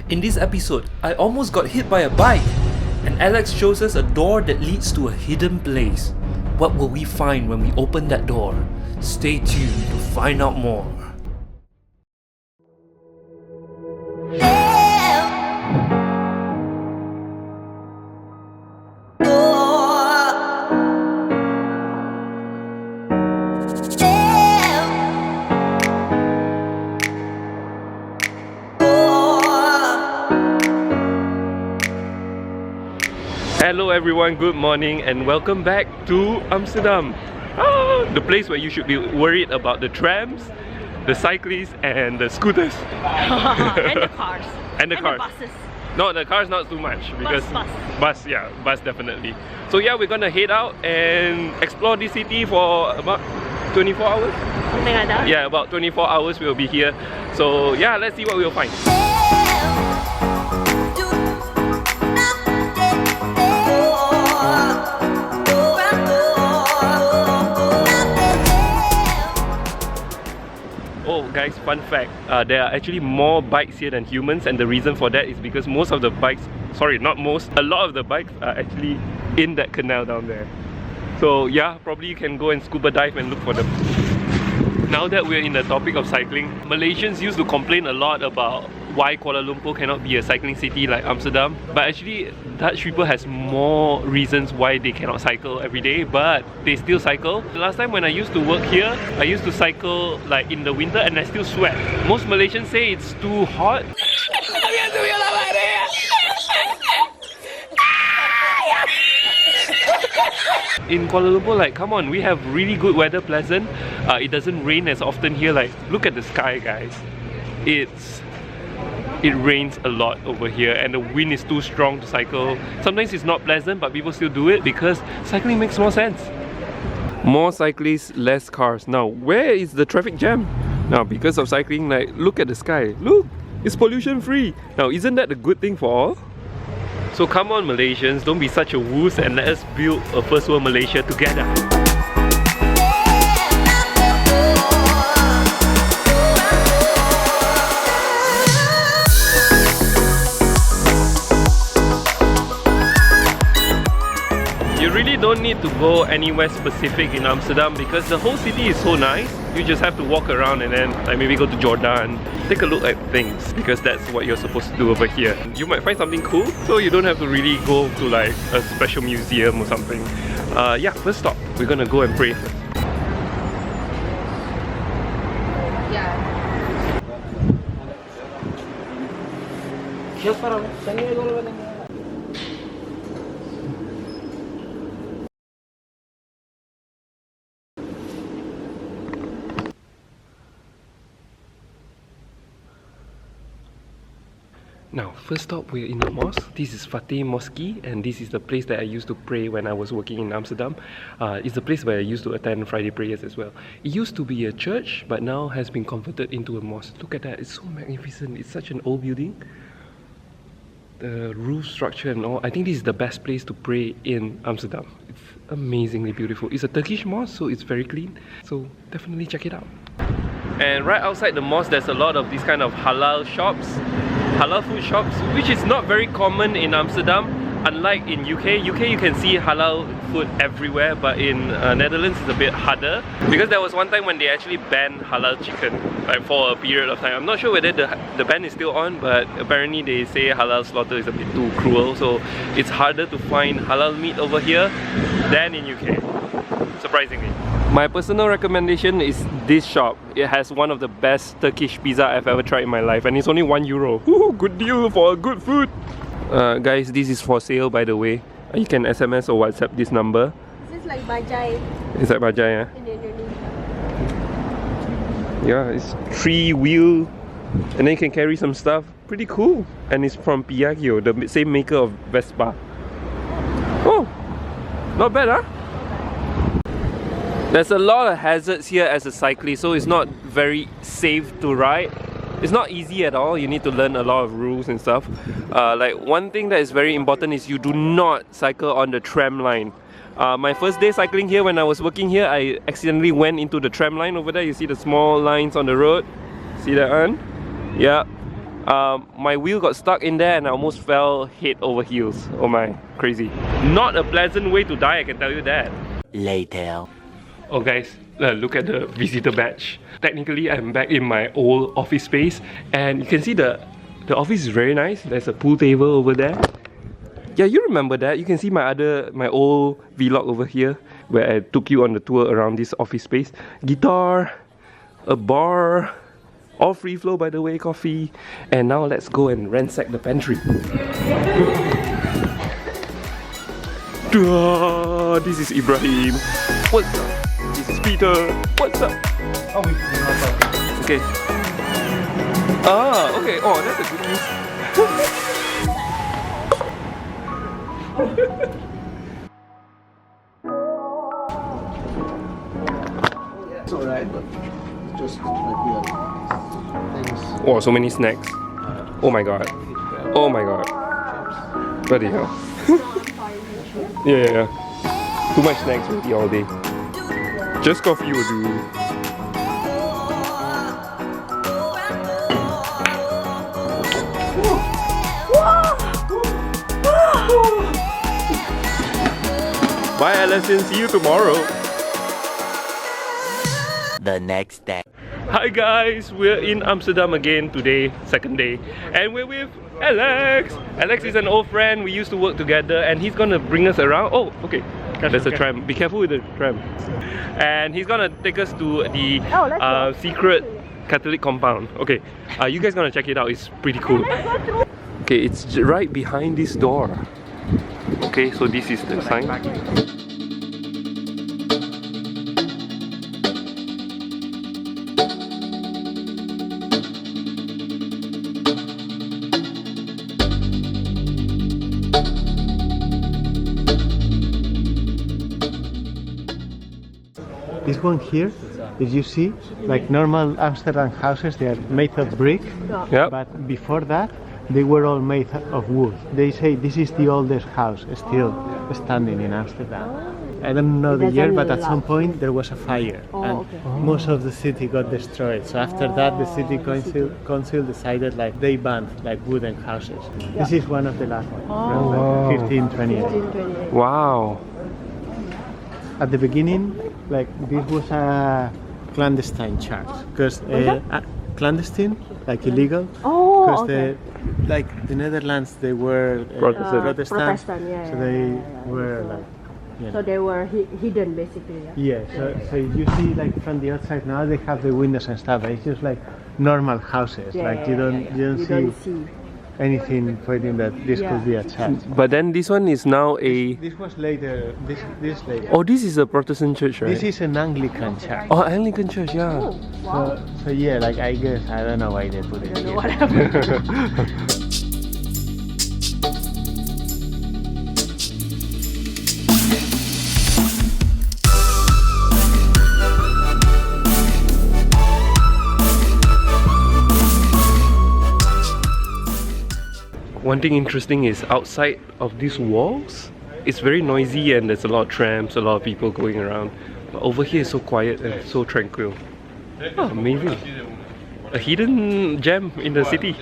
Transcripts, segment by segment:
In this episode, I almost got hit by a bike, and Alex shows us a door that leads to a hidden place. What will we find when we open that door? Stay tuned to find out more. Hello everyone, good morning and welcome back to Amsterdam. The place where you should be worried about the trams, the cyclists and the scooters. And the cars. And the cars. The buses. No, the cars not too much because Bus definitely. So yeah, we're gonna head out and explore the city for about 24 hours. Something like that. Yeah, about 24 hours we'll be here. So yeah, let's see what we'll find. Oh guys, fun fact, there are actually more bikes here than humans, and the reason for that is because most of the bikes, sorry not most, a lot of the bikes are actually in that canal down there. So yeah, probably you can go and scuba dive and look for them. Now that we're in the topic of cycling, Malaysians used to complain a lot about why Kuala Lumpur cannot be a cycling city like Amsterdam, but actually Dutch people has more reasons why they cannot cycle every day, but they still cycle. The last time when I used to work here, I used to cycle like in the winter and I still sweat. Most Malaysians say it's too hot. In Kuala Lumpur, like, come on, we have really good weather, pleasant. It doesn't rain as often here. Like, look at the sky, guys. It rains a lot over here and the wind is too strong to cycle. Sometimes it's not pleasant, but people still do it because cycling makes more sense. More cyclists, less cars. Now, where is the traffic jam? Now, because of cycling, like, look at the sky. Look, it's pollution free. Now, isn't that a good thing for all? So come on Malaysians, don't be such a woos and let us build a first world Malaysia together. You really don't need to go anywhere specific in Amsterdam because the whole city is so nice. You just have to walk around and then like maybe go to Jordan, take a look at things because that's what you're supposed to do over here. You might find something cool, so you don't have to really go to like a special museum or something. Yeah, let's stop. We're gonna go and pray first. Now, first stop, we're in the mosque. This is Fateh Mosque and this is the place that I used to pray when I was working in Amsterdam. It's the place where I used to attend Friday prayers as well. It used to be a church, but now has been converted into a mosque. Look at that, it's so magnificent. It's such an old building. The roof structure and all. I think this is the best place to pray in Amsterdam. It's amazingly beautiful. It's a Turkish mosque, so it's very clean. So definitely check it out. And right outside the mosque, there's a lot of these kind of halal shops. Halal food shops, which is not very common in Amsterdam. Unlike in UK you can see halal food everywhere, but in Netherlands it's a bit harder because there was one time when they actually banned halal chicken, like for a period of time. I'm not sure whether the ban is still on, but apparently they say halal slaughter is a bit too cruel, so it's harder to find halal meat over here than in UK, surprisingly. My personal recommendation is this shop. It has one of the best Turkish pizza I've ever tried in my life and it's only €1. Woohoo, good deal for good food! Guys, this is for sale by the way. You can SMS or WhatsApp this number. This is like bajai. It's like bajai, yeah? In Indonesia. Yeah, it's 3-wheel and then you can carry some stuff. Pretty cool. And it's from Piaggio, the same maker of Vespa. Oh, not bad, huh? There's a lot of hazards here as a cyclist, so it's not very safe to ride. It's not easy at all. You need to learn a lot of rules and stuff. Like one thing that is very important is you do not cycle on the tram line. My first day cycling here, when I was working here, I accidentally went into the tram line over there. You see the small lines on the road? See that one? Yeah. My wheel got stuck in there and I almost fell head over heels. Oh my, crazy. Not a pleasant way to die, I can tell you that. Later. Oh guys, look at the visitor badge. Technically, I'm back in my old office space and you can see the office is very nice. There's a pool table over there. Yeah, you remember that. You can see my old vlog over here where I took you on the tour around this office space. Guitar, a bar, all free flow by the way, coffee. And now let's go and ransack the pantry. This is Ibrahim. What's up? This is Peter. What's up? Oh, we can not talk. Okay. Ah, okay. Oh, that's a good news. It's alright, but just like we have things. Oh, so many snacks. Oh my god. Oh my god. Bloody hell. Yeah. Too much snacks already all day. Just coffee will do. Bye Atlassian, see you tomorrow. The next day. Hi guys, we're in Amsterdam again today, second day, and we're with Alex. Alex is an old friend, we used to work together and he's gonna bring us around. Oh, okay, there's a tram, be careful with the tram. And he's gonna take us to the secret Catholic compound. Okay, you guys gonna check it out, it's pretty cool. Okay, it's right behind this door. Okay, so this is the sign. This one here, did you see? Like normal Amsterdam houses, they are made of brick. Yeah. But before that, they were all made of wood. They say this is the oldest house still standing in Amsterdam. I don't know the year, but at some point there was a fire and most of the city got destroyed. So after that, the city council decided like they banned like wooden houses. This is one of the last ones, around like 1528. Wow. At the beginning, like this was a clandestine church because clandestine, like illegal. Because the Netherlands, they were Protestant, yeah. so they were like. Yeah. So they were hidden basically. Yeah. So you see, like from the outside now, they have the windows and stuff. But it's just like normal houses. You don't see anything pointing that this could be a church. But then this one is now a... This was later, this later. Oh, this is a Protestant church, right? This is an Anglican church. Oh, Anglican church, yeah. Oh, wow. So yeah, like I guess, I don't know why they put it here. Whatever. One thing interesting is outside of these walls, it's very noisy and there's a lot of trams, a lot of people going around. But over here it's so quiet and so tranquil. Oh, amazing. A hidden gem in the city.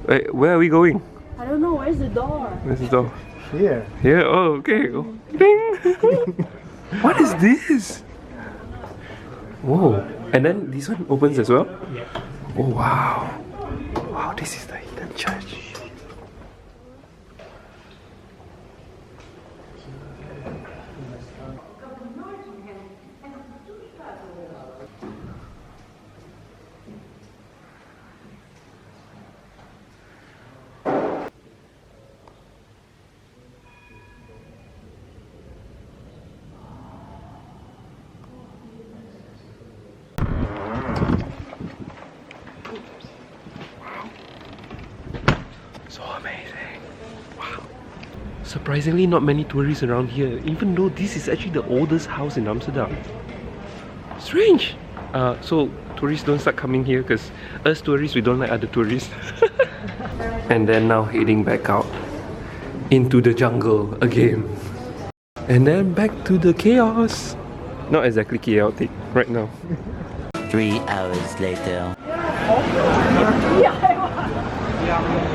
Wait, where are we going? I don't know, where's the door? Where's the door? Here. Here? Oh, okay. Oh, ding! What is this? Whoa. And then this one opens as well? Yeah. Oh, wow. Wow, this is the hidden church. So amazing. Wow. Surprisingly, not many tourists around here, even though this is actually the oldest house in Amsterdam. Strange. So tourists don't start coming here because us tourists, we don't like other tourists. And then now heading back out into the jungle again. And then back to the chaos. Not exactly chaotic right now. 3 hours later.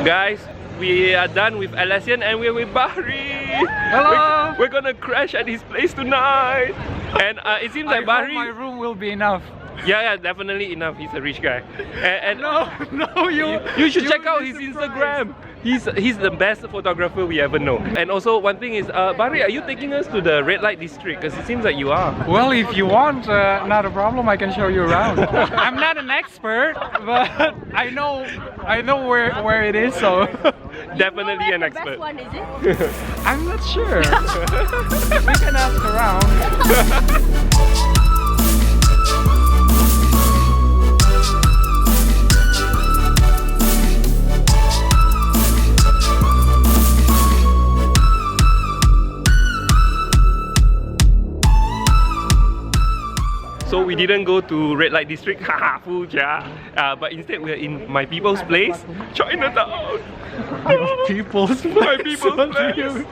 Guys, we are done with Atlassian and we're with Bahri. Hello. We're gonna crash at his place tonight. And it seems like Bahri. my room will be enough. Yeah, definitely enough. He's a rich guy. And No, you should check out his Instagram. He's the best photographer we ever know. And also one thing is, Bahri, are you taking us to the red light district? Because it seems like you are. Well, if you want, not a problem. I can show you around. I'm not an expert, but I know where it is. So Definitely an expert. Best one, is it? I'm not sure. We can ask around. So we didn't go to red light district, haha, Fuja. But instead we're in my people's place, Chinatown. People's My people's place.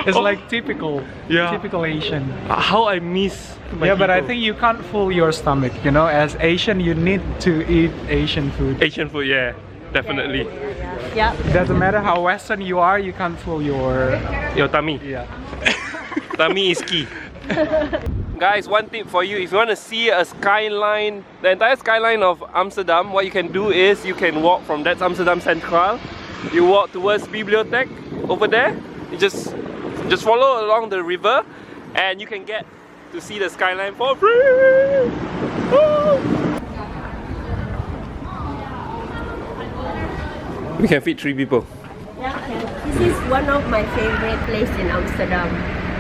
It's Oh. like typical Asian. How I miss my Yeah, but I people. think you can't fool your stomach. You know, as Asian, you need to eat Asian food. Asian food, yeah, definitely. Yeah. Doesn't matter how Western you are, you can't fool your Your tummy. Tummy is key. Guys, one tip for you, if you want to see a skyline, the entire skyline of Amsterdam, what you can do is you can walk from that's Amsterdam Central. You walk towards Bibliothek over there. You just follow along the river and you can get to see the skyline for free. Woo! We can fit 3 people. Yeah. This is one of my favorite places in Amsterdam.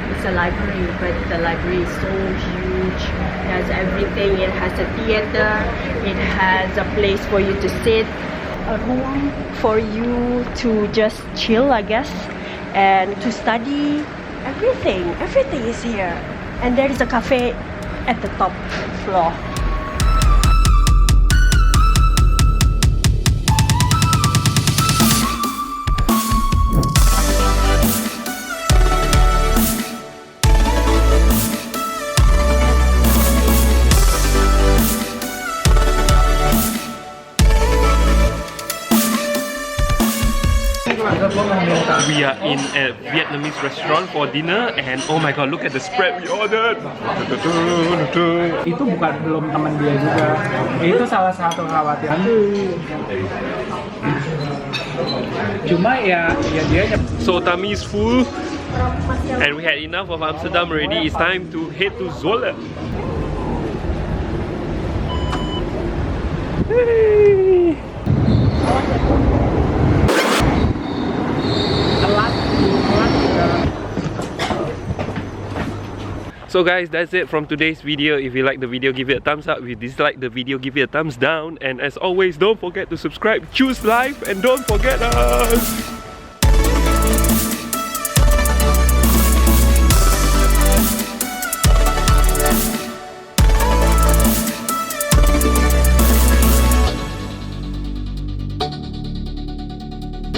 It's a library, but the library is so huge. It has everything. It has a theater. It has a place for you to sit, a room for you to just chill, I guess, and to study. Everything is here. And there is a cafe at the top floor. We are in a Vietnamese restaurant for dinner and oh my god, look at the spread we ordered. itu belum teman dia juga. Itu salah satu kekhawatiran. Cuma ya dia. So tummy is full and we had enough of Amsterdam already. It's time to head to Zolle. Hey. So guys, that's it from today's video. If you like the video, give it a thumbs up. If you dislike the video, give it a thumbs down. And as always, don't forget to subscribe, choose life, and don't forget us.